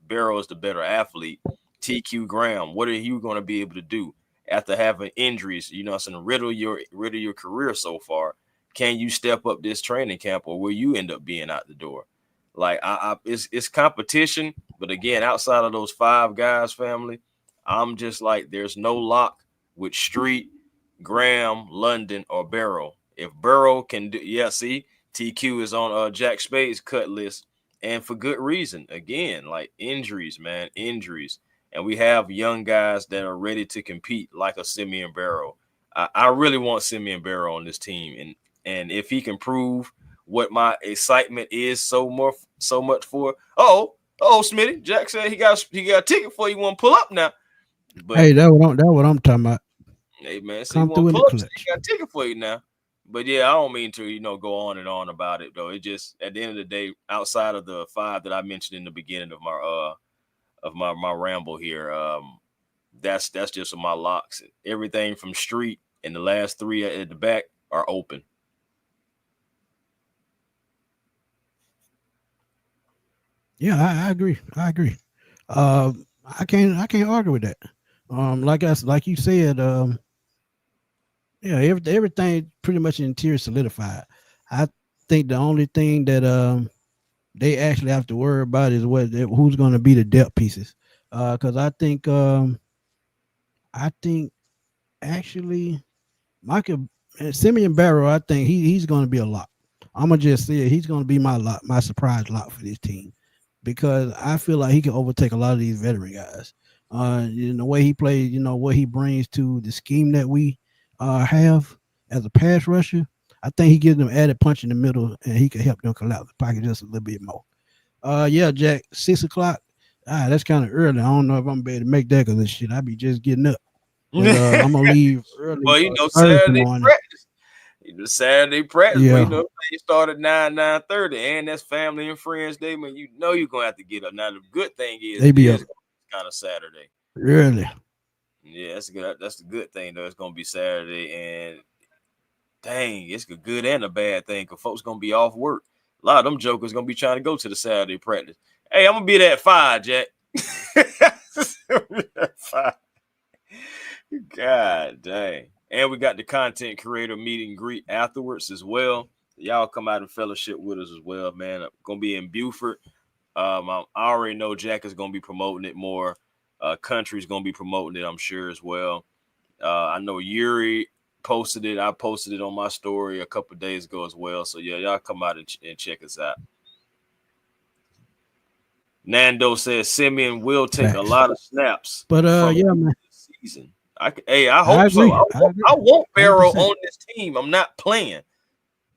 Barrow is the better athlete. TQ Graham, what are you going to be able to do after having injuries? You know, it's in riddle your career so far. Can you step up this training camp, or will you end up being out the door? Like it's competition, but again, outside of those five guys, family, I'm just like there's no lock with Street, Graham, London, or Barrow. If Burrow can do, yeah, see, TQ is on Jack Spade's cut list, and for good reason. Again, like injuries, man, injuries, and we have young guys that are ready to compete, like a Simeon Barrow. I really want Simeon Barrow on this team, and if he can prove what my excitement is so much for. Smitty, Jack said he got a ticket for you. Want to pull up now? But hey, that what I'm talking about. hey man, so you Come want through to in the pull up? So he clutch. got a ticket for you now. But yeah, I don't mean to, go on and on about it though. It just at the end of the day, outside of the five that I mentioned in the beginning of my ramble here, that's just my locks. Everything from street and the last three at the back are open. Yeah, I agree. I agree. Uh, I can't argue with that. Like you said, yeah, everything pretty much in interior solidified. I think the only thing that they actually have to worry about is who's going to be the depth pieces. Because I think actually Michael Simeon Barrow, I think he's going to be a lock. I'm gonna just say it. He's going to be my lock, my surprise lock for this team, because I feel like he can overtake a lot of these veteran guys. The way he plays, what he brings to the scheme that we have as a pass rusher. I think he gives them added punch in the middle, and he can help them collapse the pocket just a little bit more. Yeah, Jack, 6 o'clock. That's kind of early. I don't know if I'm gonna be able to make that because of shit. I be just getting up, but I'm gonna leave early Well, Thursday Saturday morning. practice. Saturday practice, but Yeah, they start at 9:30, and that's family and friends day. Man, you're gonna have to get up. Now the good thing is they it be up is kind of Saturday. early. Yeah, that's good. That's the good thing though. It's gonna be Saturday, and dang, it's a good and a bad thing because folks gonna be off work. A lot of them jokers gonna be trying to go to the Saturday practice. Hey, I'm gonna be there at 5, Jack. Five. God dang. And we got the content creator meet and greet afterwards as well. Y'all come out and fellowship with us as well, man. I'm gonna be in Buford. I already know Jack is gonna be promoting it more. Country's gonna be promoting it, I'm sure as well. I know Yuri posted it. I posted it on my story a couple days ago as well. So yeah, y'all come out and check us out. Nando says Simeon will take a Facts. lot of snaps But from yeah, you man, this season. I I hope so. agree. I I want, agree. I want Barrow 100%. on this team. I'm not playing.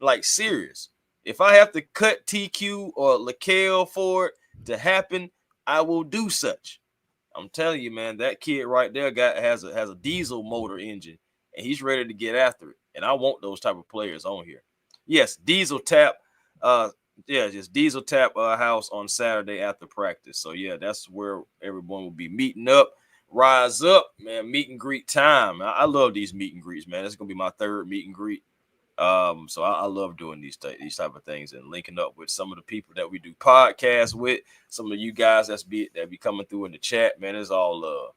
Like serious. If I have to cut TQ or Lakel for it to happen, I will do such. I'm telling you, man, that kid right there has a diesel motor engine, and he's ready to get after it. And I want those type of players on here. Yes, Diesel tap. Uh, yeah, just Diesel tap house on Saturday after practice. So yeah, that's where everyone will be meeting up. Rise up, man! Meet and greet time. I love these meet and greets, man. That's gonna be my third meet and greet. So I love doing these type of things and linking up with some of the people that we do podcasts with. Some of you guys that be coming through in the chat, man. It's all love,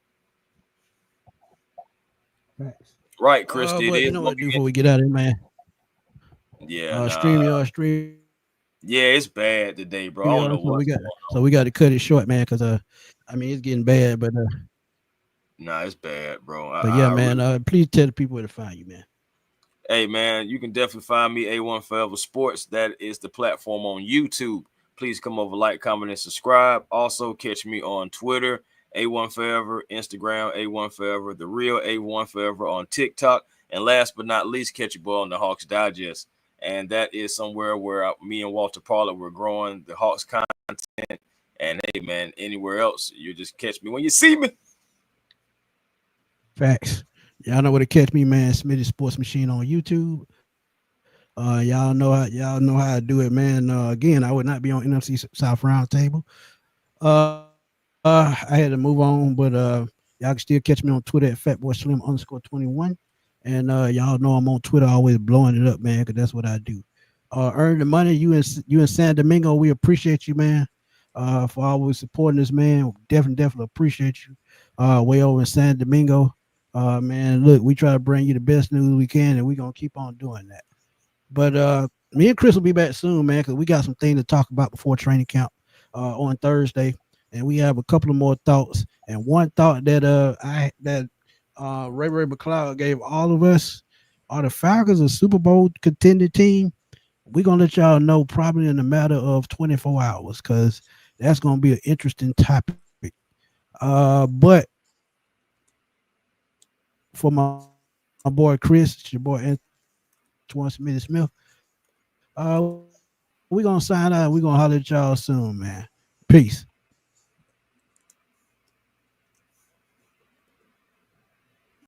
Facts. right, Christy? It But you is know gonna what to do be before we get out of here, man. yeah, nah, Stream yeah, it's bad today, bro. I y'all. don't know what's going So we got to cut it short, man, because I mean it's getting bad. on. Nah, it's bad, bro. But yeah, I man. really. Please tell the people where to find you, man. Hey, man, you can definitely find me A1 Forever Sports. That is the platform on YouTube. Please come over, like, comment, and subscribe. Also, catch me on Twitter, A1 Forever, Instagram, A1 Forever, the real A1 Forever on TikTok. And last but not least, catch your boy on the Hawks Digest. And that is somewhere where me and Walter Pollard were growing the Hawks content. And hey, man, anywhere else, you just catch me when you see me. Facts. Y'all know where to catch me, man. Smitty Sports Machine on YouTube. Y'all know how I do it, man. Again, I would not be on NFC South Roundtable. I had to move on, but y'all can still catch me on Twitter at FatBoySlim_21. And y'all know I'm on Twitter, always blowing it up, man, because that's what I do. Earn the money. You in San Domingo, we appreciate you, man. For always supporting us, man. Definitely appreciate you. Way over in San Domingo. Man, look, we try to bring you the best news we can, and we're gonna keep on doing that. But me and Chris will be back soon, man, because we got some things to talk about before training camp on Thursday, and we have a couple of more thoughts. And one thought that Ray McLeod gave all of us: are the Falcons a Super Bowl contending team? We're gonna let y'all know probably in a matter of 24 hours, because that's gonna be an interesting topic. But for my boy Chris, it's your boy Antoine Smitty Smith. We're gonna sign out. We're gonna holler at y'all soon, man. Peace.